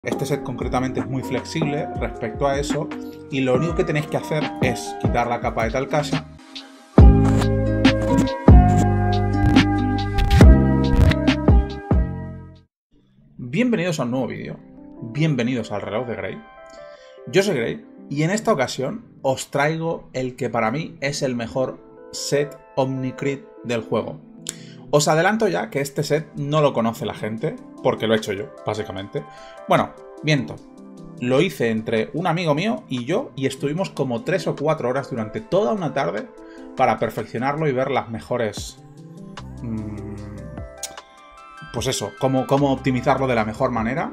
Este set concretamente es muy flexible respecto a eso y lo único que tenéis que hacer es quitar la capa de Talcasa. Bienvenidos a un nuevo vídeo, bienvenidos al reloj de Gray. Yo soy Gray y en esta ocasión os traigo el que para mí es el mejor set Omnicrit del juego. Os adelanto ya que este set no lo conoce la gente, porque lo he hecho yo, básicamente. Bueno, miento. Lo hice entre un amigo mío y yo, y estuvimos como 3 o 4 horas durante toda una tarde para perfeccionarlo y ver las mejores... pues eso, cómo optimizarlo de la mejor manera.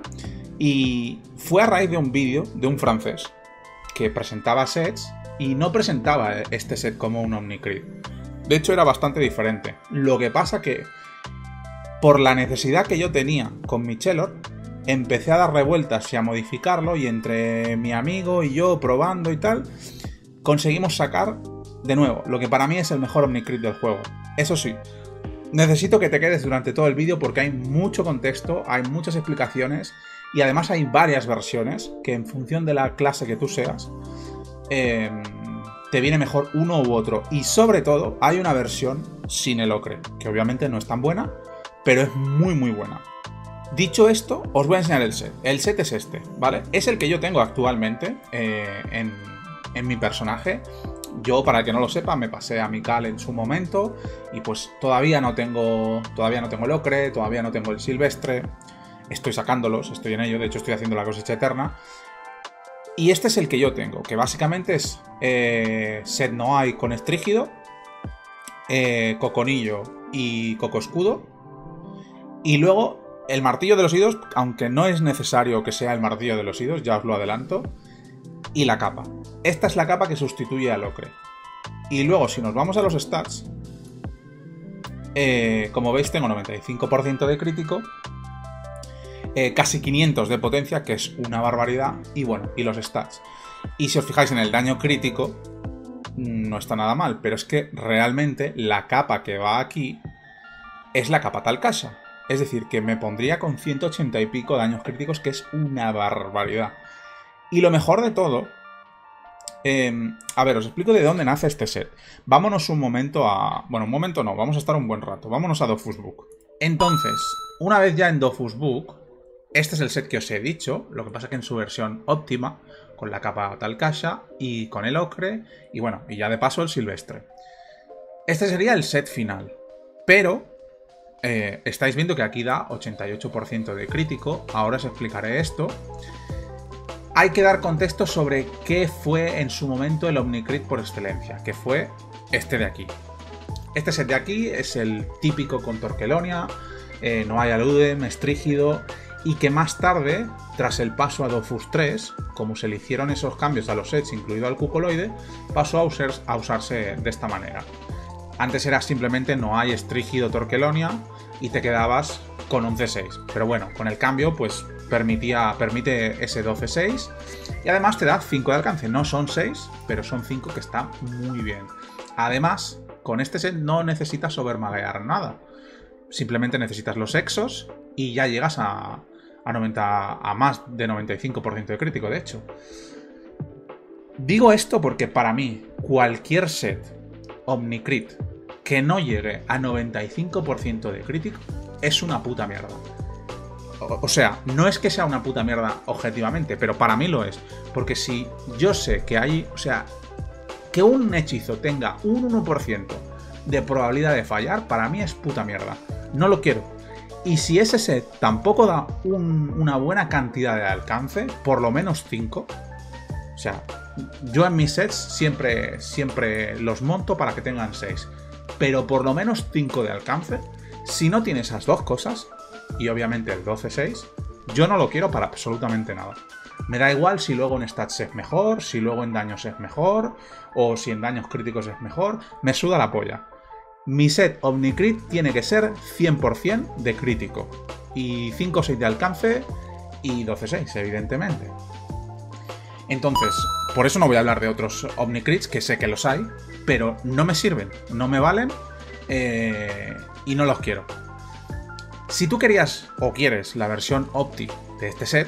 Y fue a raíz de un vídeo de un francés que presentaba sets y no presentaba este set como un Omnicrit. De hecho, era bastante diferente. Lo que pasa que, por la necesidad que yo tenía con mi Chelor, empecé a dar revueltas y a modificarlo, y entre mi amigo y yo probando y tal, conseguimos sacar, de nuevo, lo que para mí es el mejor Omnicrit del juego. Eso sí, necesito que te quedes durante todo el vídeo porque hay mucho contexto, hay muchas explicaciones, y además hay varias versiones que en función de la clase que tú seas, te viene mejor uno u otro. Y sobre todo, hay una versión sin el ocre, que obviamente no es tan buena, pero es muy muy buena. Dicho esto, os voy a enseñar el set. El set es este, ¿vale? Es el que yo tengo actualmente en mi personaje. Yo, para el que no lo sepa, me pasé a Mikal en su momento y pues todavía no tengo el ocre, todavía no tengo el silvestre. Estoy sacándolos, estoy en ello, de hecho estoy haciendo la cosecha eterna. Y este es el que yo tengo, que básicamente es set Noai con Estrígido, Coconillo y Coco Escudo. Y luego el martillo de los idos, aunque no es necesario que sea el martillo de los idos, ya os lo adelanto. Y la capa. Esta es la capa que sustituye al ocre. Y luego, si nos vamos a los stats, como veis tengo 95% de crítico, casi 500 de potencia, que es una barbaridad, y bueno, y los stats. Y si os fijáis en el daño crítico, no está nada mal, pero es que realmente la capa que va aquí es la capa Talcasa. Es decir, que me pondría con 180 y pico daños críticos, que es una barbaridad. Y lo mejor de todo... a ver, os explico de dónde nace este set. Vámonos un momento a... Bueno, un momento no, vamos a estar un buen rato. Vámonos a Dofus Book. Entonces, una vez ya en Dofus Book, este es el set que os he dicho, lo que pasa que en su versión óptima, con la capa Talcasa y con el ocre, y bueno, y ya de paso el silvestre. Este sería el set final, pero estáis viendo que aquí da 88% de crítico. Ahora os explicaré esto. Hay que dar contexto sobre qué fue en su momento el Omnicrit por excelencia, que fue este de aquí. Este set de aquí es el típico con Torquelonia, Noai Aludem, Estrígido, y que más tarde, tras el paso a Dofus 3, como se le hicieron esos cambios a los sets, incluido al Cucoloide, pasó a usarse de esta manera. Antes era simplemente Noai, Estrígido, Torquelonia y te quedabas con 11-6. Pero bueno, con el cambio pues permite ese 12-6 y además te da 5 de alcance. No son 6, pero son 5, que está muy bien. Además, con este set no necesitas overmaguear nada. Simplemente necesitas los exos y ya llegas a más de 95% de crítico, de hecho. Digo esto porque para mí cualquier set Omnicrit que no llegue a 95% de crítico es una puta mierda. O sea, no es que sea una puta mierda objetivamente, pero para mí lo es. Porque si yo sé que hay... O sea, que un hechizo tenga un 1% de probabilidad de fallar, para mí es puta mierda. No lo quiero. Y si ese set tampoco da una buena cantidad de alcance, por lo menos 5... O sea, yo en mis sets siempre los monto para que tengan 6. Pero por lo menos 5 de alcance. Si no tiene esas dos cosas, y obviamente el 12-6, yo no lo quiero para absolutamente nada. Me da igual si luego en stats es mejor, si luego en daños es mejor, o si en daños críticos es mejor. Me suda la polla. Mi set Omnicrit tiene que ser 100% de crítico. Y 5 o 6 de alcance y 12-6, evidentemente. Entonces, por eso no voy a hablar de otros Omnicrits, que sé que los hay, pero no me sirven, no me valen y no los quiero. Si tú querías o quieres la versión Opti de este set,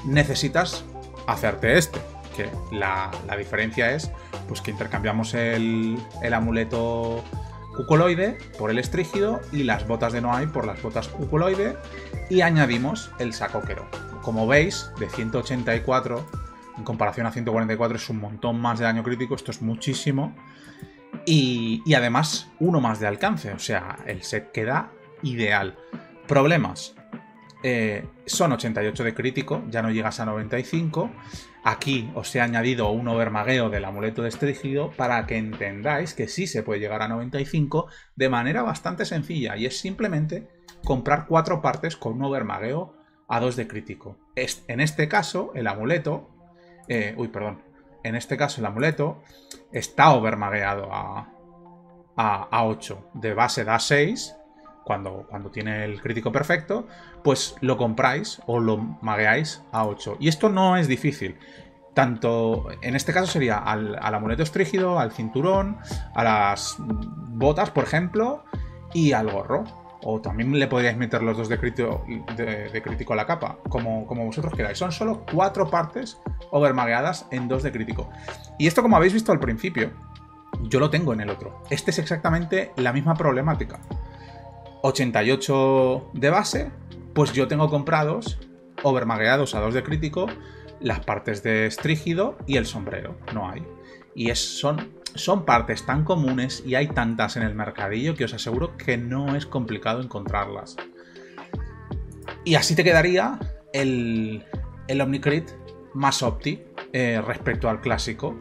necesitas hacerte este. Que la diferencia es pues que intercambiamos el amuleto cucoloide por el estrígido y las botas de Noai por las botas cucoloide, y añadimos el sacoquero. Como veis, de 184 en comparación a 144 es un montón más de daño crítico, esto es muchísimo, y además uno más de alcance, o sea, el set queda ideal. Problemas. Son 88 de crítico, ya no llegas a 95. Aquí os he añadido un overmagueo del amuleto de estrígido para que entendáis que sí se puede llegar a 95 de manera bastante sencilla, y es simplemente comprar 4 partes con un overmagueo a 2 de crítico. En este caso, el amuleto... En este caso, el amuleto está overmagueado a 8. De base da 6... Cuando tiene el crítico perfecto, pues lo compráis o lo magueáis a 8. Y esto no es difícil. Tanto, en este caso sería al amuleto estrígido, al cinturón, a las botas, por ejemplo, y al gorro. O también le podríais meter los 2 de crítico a la capa, como vosotros queráis. Son solo 4 partes overmagueadas en 2 de crítico. Y esto, como habéis visto al principio, yo lo tengo en el otro. Este es exactamente la misma problemática. 88 de base, pues yo tengo comprados, overmagueados a 2 de crítico, las partes de estrígido y el sombrero. No hay. Y son partes tan comunes y hay tantas en el mercadillo que os aseguro que no es complicado encontrarlas. Y así te quedaría el Omnicrit más opti respecto al clásico.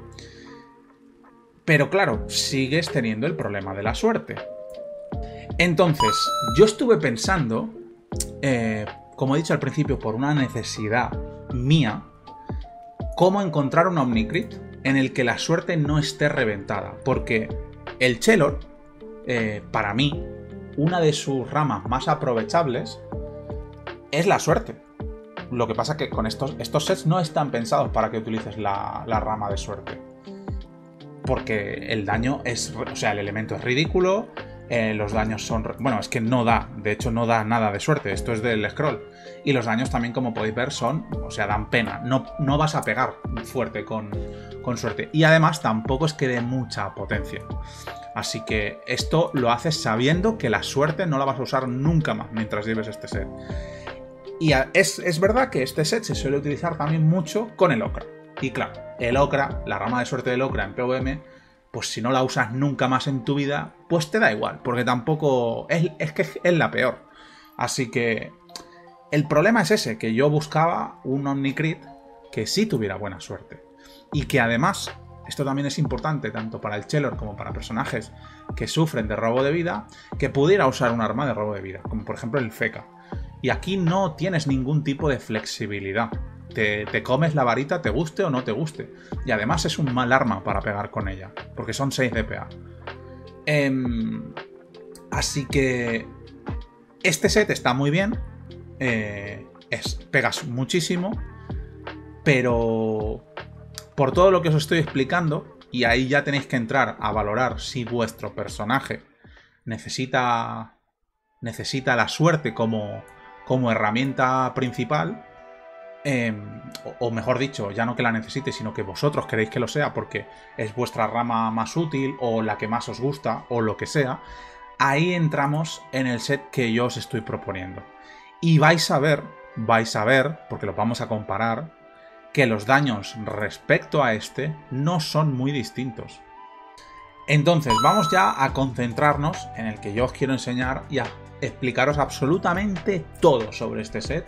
Pero claro, sigues teniendo el problema de la suerte. Entonces, yo estuve pensando, como he dicho al principio, por una necesidad mía, cómo encontrar un Omnicrit en el que la suerte no esté reventada. Porque el Chelor, para mí, una de sus ramas más aprovechables es la suerte. Lo que pasa es que con estos sets no están pensados para que utilices la rama de suerte. Porque el daño es... O sea, el elemento es ridículo... los daños son... Bueno, es que no da. De hecho, no da nada de suerte. Esto es del scroll. Y los daños también, como podéis ver, son... O sea, dan pena. No vas a pegar fuerte con suerte. Y además, tampoco es que dé mucha potencia. Así que esto lo haces sabiendo que la suerte no la vas a usar nunca más mientras lleves este set. Y es verdad que este set se suele utilizar también mucho con el Okra. Y claro, el Okra, la rama de suerte del Okra en PvM... pues si no la usas nunca más en tu vida, pues te da igual, porque tampoco... Es que es la peor. Así que el problema es ese, que yo buscaba un Omnicrit que sí tuviera buena suerte. Y que además, esto también es importante, tanto para el Chelor como para personajes que sufren de robo de vida, que pudiera usar un arma de robo de vida, como por ejemplo el Feca. Y aquí no tienes ningún tipo de flexibilidad. Te comes la varita, te guste o no te guste. Y además es un mal arma para pegar con ella, porque son 6 DPA. Así que este set está muy bien. Pegas muchísimo. Pero por todo lo que os estoy explicando, y ahí ya tenéis que entrar a valorar si vuestro personaje necesita la suerte como herramienta principal. O mejor dicho, ya no que la necesite, sino que vosotros queréis que lo sea porque es vuestra rama más útil o la que más os gusta o lo que sea, ahí entramos en el set que yo os estoy proponiendo. Y vais a ver, porque los vamos a comparar, que los daños respecto a este no son muy distintos. Entonces vamos ya a concentrarnos en el que yo os quiero enseñar y a explicaros absolutamente todo sobre este set.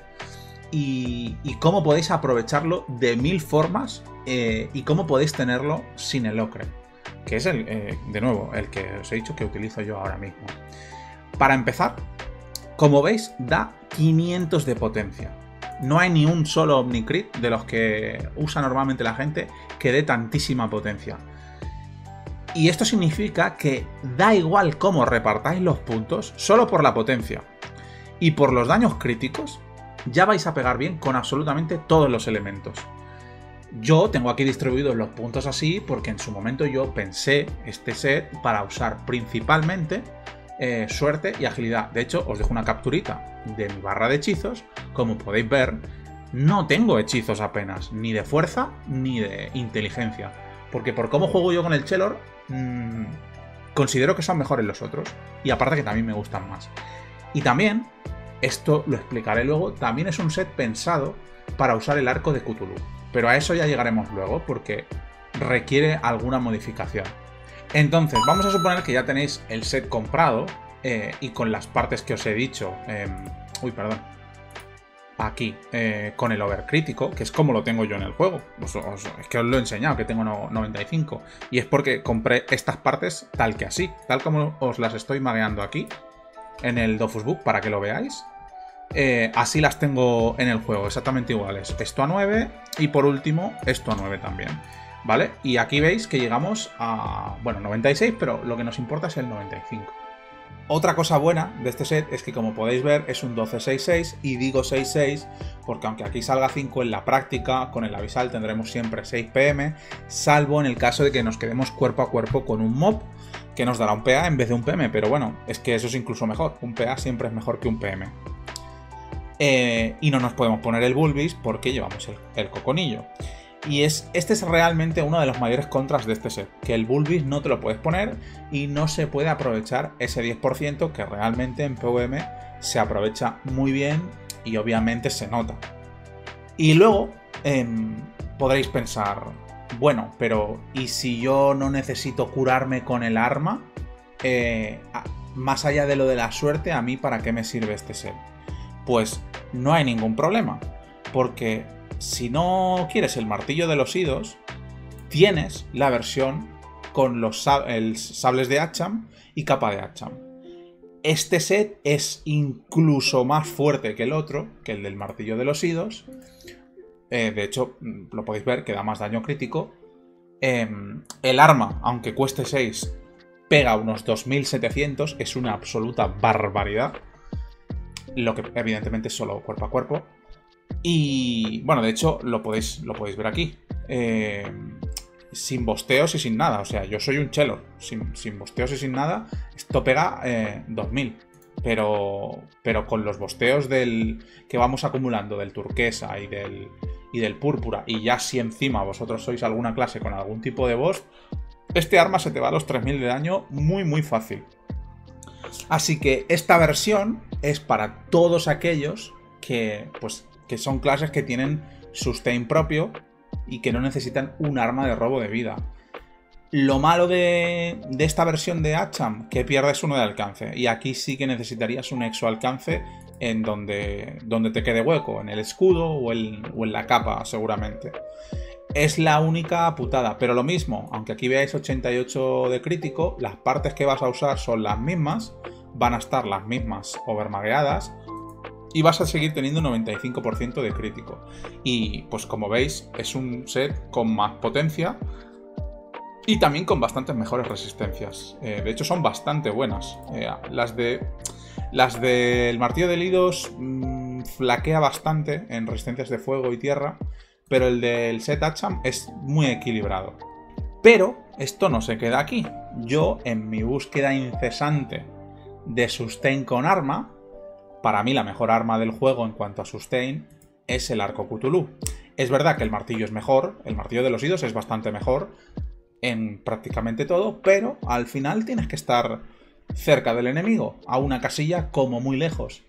Y cómo podéis aprovecharlo de 1000 formas y cómo podéis tenerlo sin el Okra, que es de nuevo, el que os he dicho que utilizo yo ahora mismo. Para empezar, como veis, da 500 de potencia. No hay ni un solo Omnicrit de los que usa normalmente la gente que dé tantísima potencia. Y esto significa que da igual cómo repartáis los puntos, solo por la potencia y por los daños críticos, ya vais a pegar bien con absolutamente todos los elementos. Yo tengo aquí distribuidos los puntos así porque en su momento yo pensé este set para usar principalmente suerte y agilidad. De hecho, os dejo una capturita de mi barra de hechizos. Como podéis ver, no tengo hechizos apenas, ni de fuerza ni de inteligencia. Porque por cómo juego yo con el Chelor, considero que son mejores los otros. Y aparte que también me gustan más. Y también, esto lo explicaré luego, también es un set pensado para usar el arco de Cthulhu. Pero a eso ya llegaremos luego, porque requiere alguna modificación. Entonces, vamos a suponer que ya tenéis el set comprado y con las partes que os he dicho. Aquí, con el overcrítico, que es como lo tengo yo en el juego. Es que os lo he enseñado, que tengo 95. Y es porque compré estas partes tal que así, tal como os las estoy magueando aquí, en el Dofus Book, para que lo veáis. Así las tengo en el juego, exactamente iguales. Esto a 9 y por último esto a 9 también, ¿vale? Y aquí veis que llegamos a, bueno, 96, pero lo que nos importa es el 95. Otra cosa buena de este set es que, como podéis ver, es un 12-6-6, y digo 6-6 porque aunque aquí salga 5 en la práctica, con el avisal tendremos siempre 6 PM, salvo en el caso de que nos quedemos cuerpo a cuerpo con un mob, que nos dará un PA en vez de un PM, pero bueno, es que eso es incluso mejor, un PA siempre es mejor que un PM. Y no nos podemos poner el Bulbis porque llevamos el coconillo. Y este es realmente uno de los mayores contras de este set, que el Bulbis no te lo puedes poner y no se puede aprovechar ese 10% que realmente en PvM se aprovecha muy bien y obviamente se nota. Y luego podréis pensar, bueno, pero ¿y si yo no necesito curarme con el arma? Más allá de lo de la suerte, ¿a mí para qué me sirve este set? Pues no hay ningún problema, porque si no quieres el martillo de los idos, tienes la versión con los sables de Hatcham y capa de Hatcham. Este set es incluso más fuerte que el otro, que el del martillo de los idos. De hecho, lo podéis ver que da más daño crítico. El arma, aunque cueste 6, pega unos 2700, es una absoluta barbaridad. Lo que evidentemente es solo cuerpo a cuerpo. Y bueno, de hecho lo podéis ver aquí. Sin bosteos y sin nada. O sea, yo soy un Chelor. Sin bosteos y sin nada, esto pega 2000. Pero con los bosteos que vamos acumulando del turquesa y del púrpura, y ya si encima vosotros sois alguna clase con algún tipo de boss, este arma se te va a los 3000 de daño muy muy fácil. Así que esta versión es para todos aquellos que son clases que tienen sustain propio y que no necesitan un arma de robo de vida. Lo malo de esta versión de Hatcham, que pierdes uno de alcance, y aquí sí que necesitarías un exo alcance en donde te quede hueco, en el escudo o en la capa seguramente. Es la única putada, pero lo mismo, aunque aquí veáis 88 de crítico, las partes que vas a usar son las mismas, van a estar las mismas overmagueadas y vas a seguir teniendo 95% de crítico. Y pues como veis, es un set con más potencia y también con bastantes mejores resistencias. De hecho son bastante buenas. Las del martillo de Lidos flaquea bastante en resistencias de fuego y tierra, pero el del set Hatcham es muy equilibrado. Pero esto no se queda aquí. Yo, en mi búsqueda incesante de sustain con arma, para mí la mejor arma del juego en cuanto a sustain es el arco Cthulhu. Es verdad que el martillo es mejor, el martillo de los idos es bastante mejor en prácticamente todo, pero al final tienes que estar cerca del enemigo, a una casilla como muy lejos.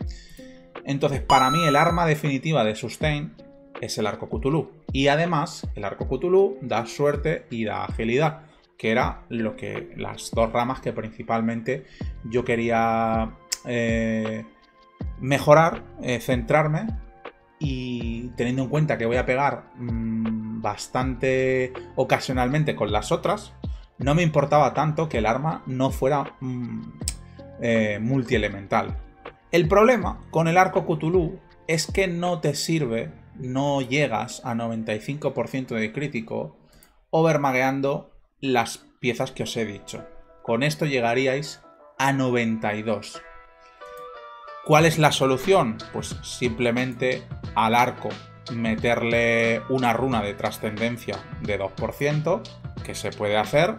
Entonces, para mí el arma definitiva de sustain es el arco Cthulhu. Y además, el arco Cthulhu da suerte y da agilidad, que era las dos ramas que principalmente yo quería mejorar, centrarme, y teniendo en cuenta que voy a pegar bastante ocasionalmente con las otras, no me importaba tanto que el arma no fuera multielemental. El problema con el arco Cthulhu es que no te sirve, no llegas a 95% de crítico overmagueando las piezas que os he dicho. Con esto llegaríais a 92. ¿Cuál es la solución? Pues simplemente al arco meterle una runa de trascendencia de 2%, que se puede hacer,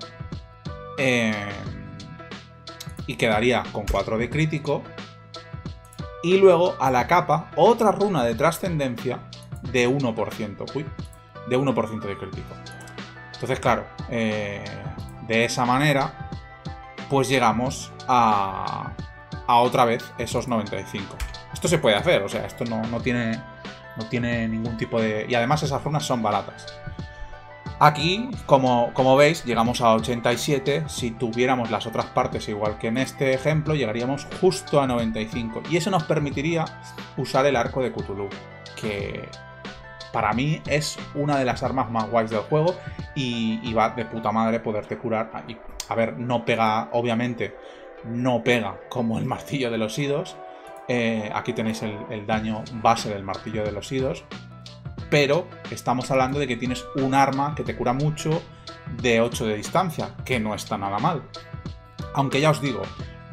y quedaría con 4 de crítico. Y luego a la capa otra runa de trascendencia de 1%. Uy, de 1% de crítico. Entonces, claro, de esa manera, pues llegamos a otra vez esos 95. Esto se puede hacer, o sea, esto no tiene ningún tipo de... Y además esas runas son baratas. Aquí, como veis, llegamos a 87. Si tuviéramos las otras partes igual que en este ejemplo, llegaríamos justo a 95. Y eso nos permitiría usar el arco de Cthulhu, que para mí es una de las armas más guays del juego y va de puta madre poderte curar. Y, a ver, no pega, obviamente, no pega como el martillo de los idos. Aquí tenéis el daño base del martillo de los idos. Pero estamos hablando de que tienes un arma que te cura mucho de 8 de distancia, que no está nada mal. Aunque ya os digo,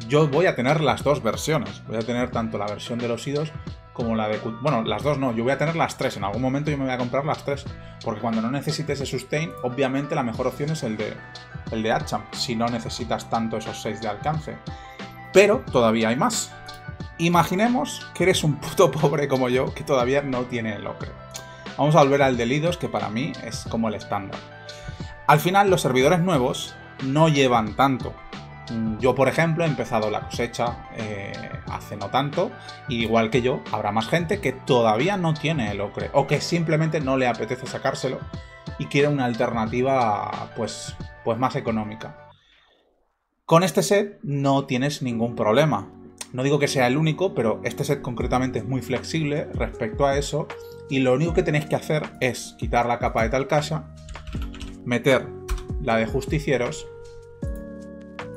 yo voy a tener las dos versiones. Voy a tener tanto la versión de los idos como la de... Bueno, las dos no, yo voy a tener las tres. En algún momento yo me voy a comprar las tres. Porque cuando no necesites ese sustain, obviamente la mejor opción es el de Hatcham, si no necesitas tanto esos 6 de alcance. Pero todavía hay más. Imaginemos que eres un puto pobre como yo, que todavía no tiene el ocre. Vamos a volver al de Lidos, que para mí es como el estándar. Al final, los servidores nuevos no llevan tanto. Yo, por ejemplo, he empezado la cosecha hace no tanto, y igual que yo, habrá más gente que todavía no tiene el ocre, o que simplemente no le apetece sacárselo y quiere una alternativa pues más económica. Con este set no tienes ningún problema. No digo que sea el único, pero este set concretamente es muy flexible respecto a eso, y lo único que tenéis que hacer es quitar la capa de Talcasa, meter la de Justicieros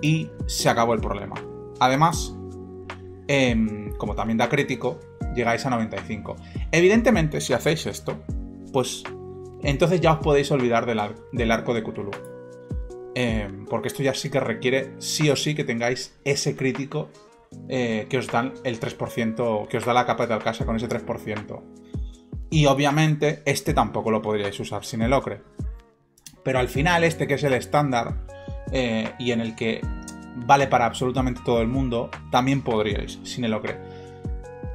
y se acabó el problema. Además, como también da crítico, llegáis a 95. Evidentemente, si hacéis esto, pues entonces ya os podéis olvidar del arco de Cthulhu. Porque esto ya sí que requiere sí o sí que tengáis ese crítico que os dan el 3%, que os da la capa de Talcasa con ese 3%. Y obviamente este tampoco lo podríais usar sin el ocre. Pero al final este, que es el estándar y en el que vale para absolutamente todo el mundo, también podríais sin el ocre.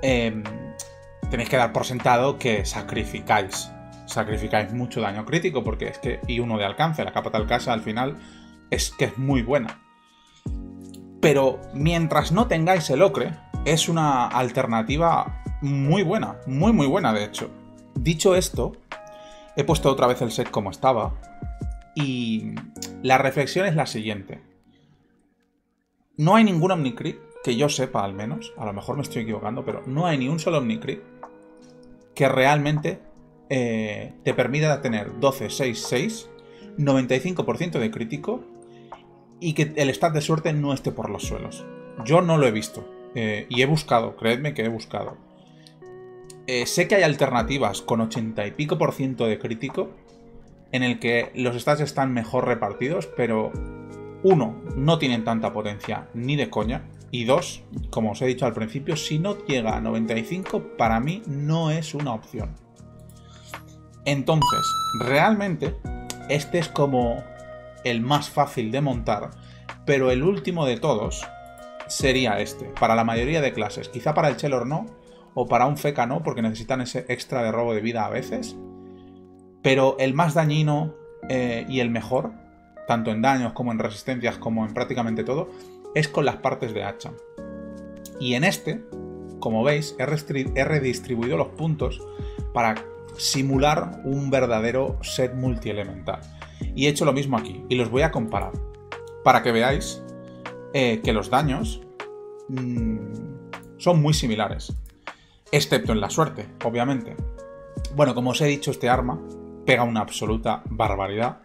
Tenéis que dar por sentado que sacrificáis mucho daño crítico, porque es que, y uno de alcance, la capa de Talcasa al final es que es muy buena. Pero mientras no tengáis el ocre, es una alternativa muy buena, muy buena de hecho. Dicho esto, he puesto otra vez el set como estaba, y la reflexión es la siguiente. No hay ningún Omnicrit, que yo sepa al menos, a lo mejor me estoy equivocando, pero no hay ni un solo Omnicrit que realmente te permita tener 12, 6, 6, 95% de crítico y que el stat de suerte no esté por los suelos. Yo no lo he visto y he buscado, creedme que he buscado. Sé que hay alternativas con 80 y pico % de crítico en el que los stats están mejor repartidos, pero uno, no tienen tanta potencia ni de coña, y dos, como os he dicho al principio, si no llega a 95, para mí no es una opción. Entonces, realmente, este es como el más fácil de montar, pero el último de todos sería este, para la mayoría de clases. Quizá para el Chelor no, o para un Feca no, porque necesitan ese extra de robo de vida a veces. Pero el más dañino y el mejor, tanto en daños como en resistencias, como en prácticamente todo, es con las partes de hacha. Y en este, como veis, he redistribuido los puntos para simular un verdadero set multielemental. Y he hecho lo mismo aquí, y los voy a comparar, para que veáis que los daños son muy similares. Excepto en la suerte, obviamente. Bueno, como os he dicho, este arma pega una absoluta barbaridad.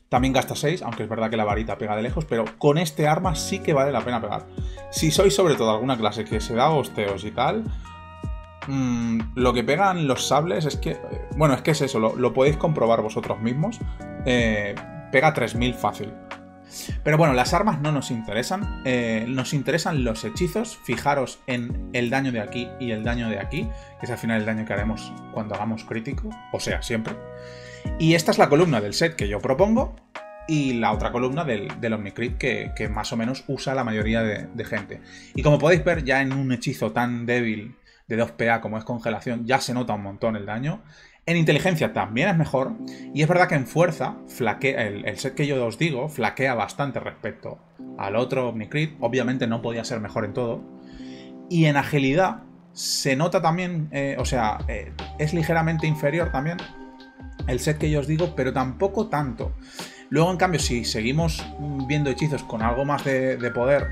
También gasta 6, aunque es verdad que la varita pega de lejos, pero con este arma sí que vale la pena pegar. Si sois sobre todo alguna clase que se da hosteos y tal, lo que pegan los sables es que... Bueno, es que es eso, lo podéis comprobar vosotros mismos. Pega 3000 fácil. Pero bueno, las armas no nos interesan. Nos interesan los hechizos. Fijaros en el daño de aquí y el daño de aquí, que es al final el daño que haremos cuando hagamos crítico, o sea, siempre. Y esta es la columna del set que yo propongo, y la otra columna del Omnicrit que más o menos usa la mayoría de gente. Y como podéis ver, ya en un hechizo tan débil de 2 PA como es congelación, ya se nota un montón el daño. En inteligencia también es mejor. Y es verdad que en fuerza, el set que yo os digo, flaquea bastante respecto al otro Omnicrit. Obviamente no podía ser mejor en todo. Y en agilidad se nota también, es ligeramente inferior también el set que yo os digo, pero tampoco tanto. Luego, en cambio, si seguimos viendo hechizos con algo más de poder,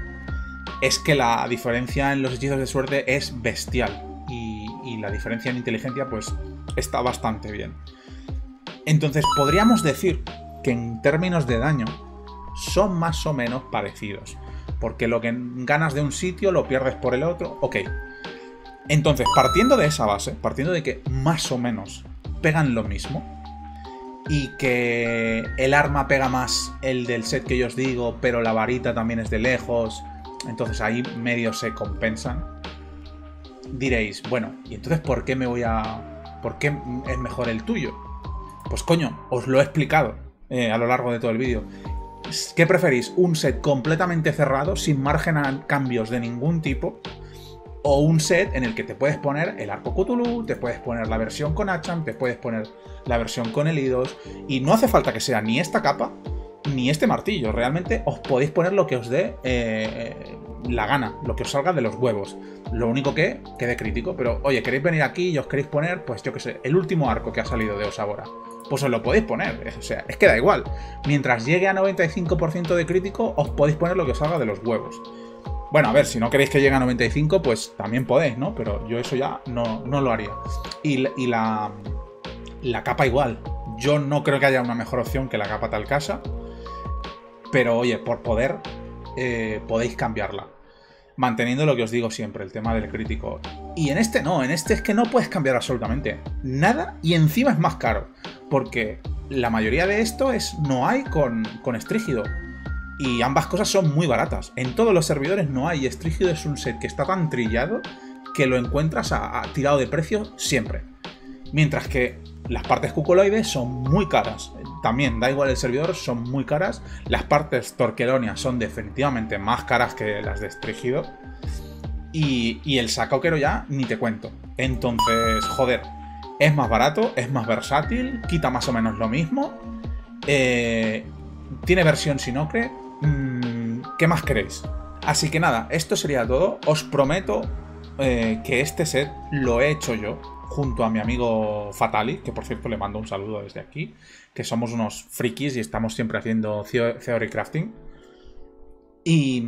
es que la diferencia en los hechizos de suerte es bestial. Y la diferencia en inteligencia, pues, está bastante bien. Entonces, podríamos decir que en términos de daño son más o menos parecidos. Porque lo que ganas de un sitio lo pierdes por el otro. Ok. Entonces, partiendo de esa base, partiendo de que más o menos pegan lo mismo, y que el arma pega más el del set que yo os digo, pero la varita también es de lejos, entonces ahí medio se compensan. Diréis, bueno, ¿y entonces por qué por qué es mejor el tuyo? Pues coño, os lo he explicado a lo largo de todo el vídeo. ¿Qué preferís? ¿Un set completamente cerrado, sin margen a cambios de ningún tipo? O un set en el que te puedes poner el arco Cthulhu, te puedes poner la versión con Acham, te puedes poner la versión con el Eidos, y no hace falta que sea ni esta capa ni este martillo. Realmente os podéis poner lo que os dé la gana, lo que os salga de los huevos. Lo único que quede crítico. Pero oye, queréis venir aquí y os queréis poner, pues yo que sé, el último arco que ha salido de Osabora. Pues os lo podéis poner, o sea, es que da igual. Mientras llegue a 95% de crítico, os podéis poner lo que os salga de los huevos. Bueno, a ver, si no queréis que llegue a 95, pues también podéis, ¿no? Pero yo eso ya no lo haría. Y la capa igual. Yo no creo que haya una mejor opción que la capa tal casa. Pero oye, por poder, podéis cambiarla. Manteniendo lo que os digo siempre, el tema del crítico. Y en este no, en este es que no puedes cambiar absolutamente nada y encima es más caro. Porque la mayoría de esto no hay con Estrígido. Y ambas cosas son muy baratas. En todos los servidores no hay. Estrígido es un set que está tan trillado que lo encuentras a tirado de precio siempre. Mientras que las partes cucoloides son muy caras. También, da igual el servidor, son muy caras. Las partes Torquelonia son definitivamente más caras que las de Estrígido. Y el Sacaukero ya ni te cuento. Entonces, joder, es más barato, es más versátil, quita más o menos lo mismo. Tiene versión sin ocre. ¿Qué más queréis? Así que nada, esto sería todo. Os prometo que este set lo he hecho yo junto a mi amigo Fatali, que por cierto le mando un saludo desde aquí, que somos unos frikis y estamos siempre haciendo theory crafting. Y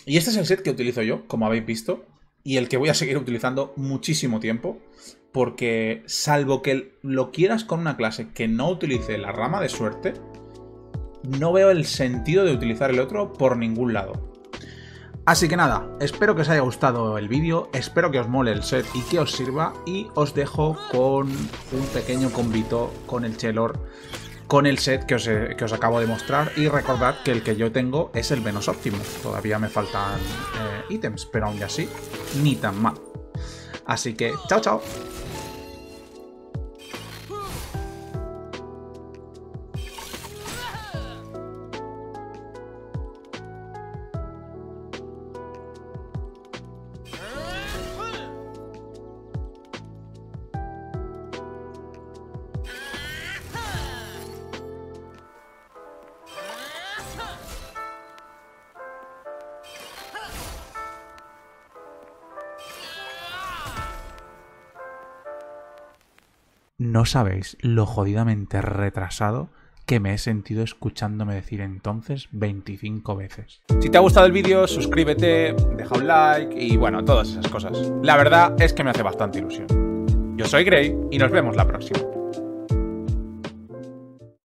este es el set que utilizo yo, como habéis visto, y el que voy a seguir utilizando muchísimo tiempo, porque salvo que lo quieras con una clase que no utilice la rama de suerte, no veo el sentido de utilizar el otro por ningún lado. Así que nada, espero que os haya gustado el vídeo, espero que os mole el set y que os sirva, y os dejo con un pequeño convito con el Chelor, con el set que os acabo de mostrar, y recordad que el que yo tengo es el Venus Optimus. Todavía me faltan ítems, pero aún así, ni tan mal. Así que, chao chao. No sabéis lo jodidamente retrasado que me he sentido escuchándome decir entonces 25 veces. Si te ha gustado el vídeo, suscríbete, deja un like y bueno, todas esas cosas. La verdad es que me hace bastante ilusión. Yo soy Grey y nos vemos la próxima.